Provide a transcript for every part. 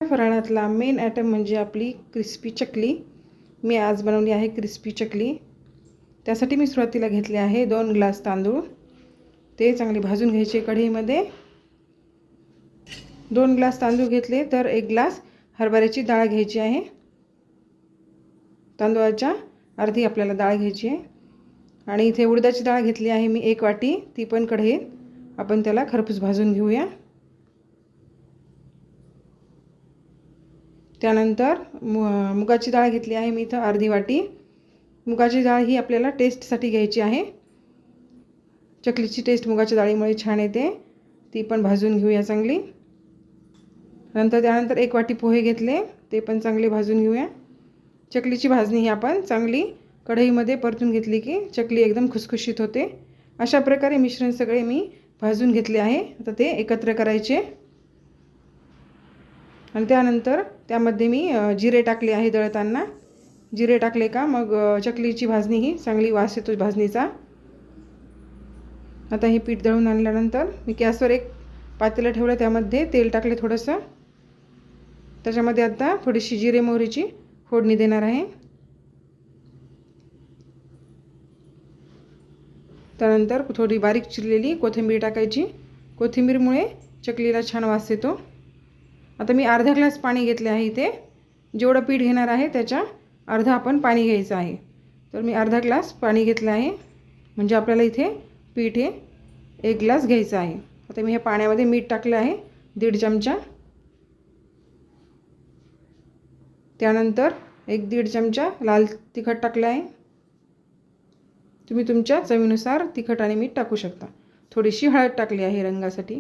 फराळातला main item म्हणजे आपली crispy चकली। मी आज बनवली आहे क्रिस्पी चकली। त्यासाठी मी सुरुवातीला घेतले आहे 2 ग्लास तांदूळ। ते चांगले भाजून घ्यायचे कढईमध्ये। 2 ग्लास तांदूळ घेतले तर 1 ग्लास हरभऱ्याची डाळ घ्यायची आहे। तांदूळाच्या अर्धी आपल्याला डाळ घ्यायची आहे। आणि इथे उडदाची डाळ घेतली आहे मी 1 वाटी, ती पण कढईत आपण त्याला खरपूस भाजून घेऊया। त्यानंतर मुगाची डाळ घेतली आहे मी इथं अर्धी वाटी। मुगाची डाळ ही आपल्याला टेस्टसाठी घ्यायची आहे। चकलीची टेस्ट मुगाच्या डाळीमुळे छान येते, ती पण भाजून घेऊया चांगली। त्यानंतर 1 वाटी पोहे घेतले, ते पण चांगले भाजून घेऊया। चकलीची भाजणी ही आपण चांगली कढईमध्ये परतून घेतली की चकली एकदम खुसखुशीत होते। अशा प्रकारे मिश्रण सगळे मी भाजून घेतले आहे। आता ते एकत्र करायचे आणि त्यानंतर त्यामध्ये मी जिरे टाकले आहे दळताना। जिरे टाकले का मग चकलीची भाजणी ही चांगली वास येतो भाजणीचा। आता हे पीठ दळून आणल्यानंतर मी गॅसवर एक पातेलं ठेवलं, त्यामध्ये तेल टाकले थोडंसं। त्याच्यामध्ये आता थोडीशी जिरे मोहरीची फोडणी देणार आहे। त्यानंतर थोडी बारीक चिरलेली कोथिंबीर टाकायची। कोथिंबीरमुळे चकलीला छान वास येतो। आता मी अर्धा ग्लास पाणी घेतले आहे। इथे जेवढं पीठ घेणार आहे त्याच्या अर्धा आपण पाणी घ्यायचं आहे। तर मी अर्धा ग्लास पाणी घेतलं आहे, म्हणजे आपल्याला इथे पीठ हे 1 ग्लास घ्यायचं आहे। आता मी हे पाण्यामध्ये मीठ टाकलं आहे 1.5 चमचा। त्यानंतर 1-1.5 चमचा लाल तिखट टाकलं आहे। तुम्ही तुमच्या चवीनुसार तिखट आणि मीठ टाकू शकता। थोडीशी हळद टाकली आहे रंगासाठी।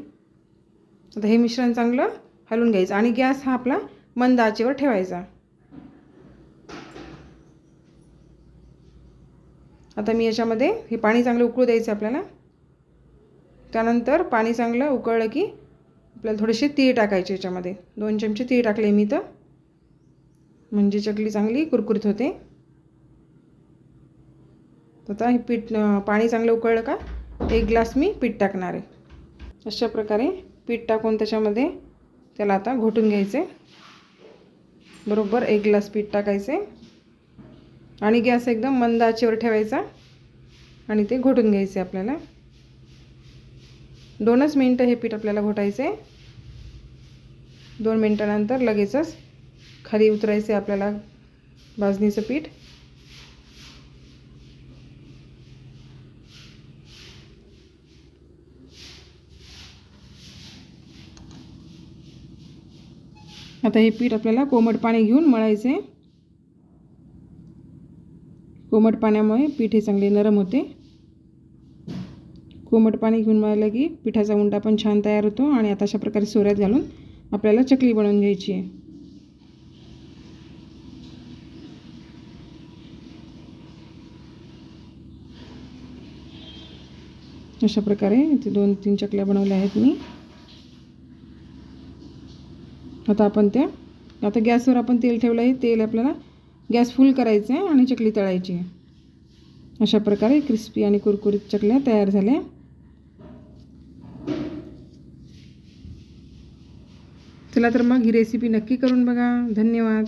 आता हे मिश्रण चांगलं हलवून घ्यायचं आणि गॅस हा आपला मंद आचेवर ठेवायचा। आता मी याच्यामध्ये हे पाणी चांगलं उकळू द्यायचं आपल्याला। त्यानंतर पाणी चांगलं उकळलं की आपल्याला थोडेसे तीळ टाकायचे। याच्यामध्ये 2 चमचे तीळ टाकले मी, तर म्हणजे चकली चांगली कुरकुरीत होते। आता हे पीठ पाणी चांगलं उकळलं का 1 ग्लास मी पीठ टाकणार आहे। अशा प्रकारे पीठ टाकून त्याच्यामध्ये त्याला आता घोटून घ्यायचे। बरोबर 1 ग्लास पीठ टाकायचे आणि गॅस एकदम मंद आचेवर ठेवायचा आणि ते घोटून घ्यायचे आपल्याला। 2च मिनिटं हे पीठ आपल्याला घोटायचे। 2 मिनिटानंतर लगेचच खाली उतरायचे आपल्याला भाजणीचं पीठ। आता हे पीठ आपल्याला कोमट पाणी घेऊन मळायचे। कोमट पाण्यामुळे पीठ हे चांगले नरम होते। कोमट पाणी घेऊन मळलं की पिठाचा उंडा पण छान तयार होतो। आणि आता अशा प्रकारे सोऱ्यात घालून आपल्याला चकली बनवून घ्यायची आहे। अशा प्रकारे इथे 2-3 चकल्या बनवल्या आहेत मी। आता गॅसवर आपण तेल ठेवलं आहे। तेल आपल्याला गॅस फुल करायचं आहे आणि चकली तळायची आहे। अशा प्रकारे क्रिस्पी आणि कुरकुरीत चकल्या तयार झाल्या। चला तर मग ही रेसिपी नक्की करून बघा। धन्यवाद।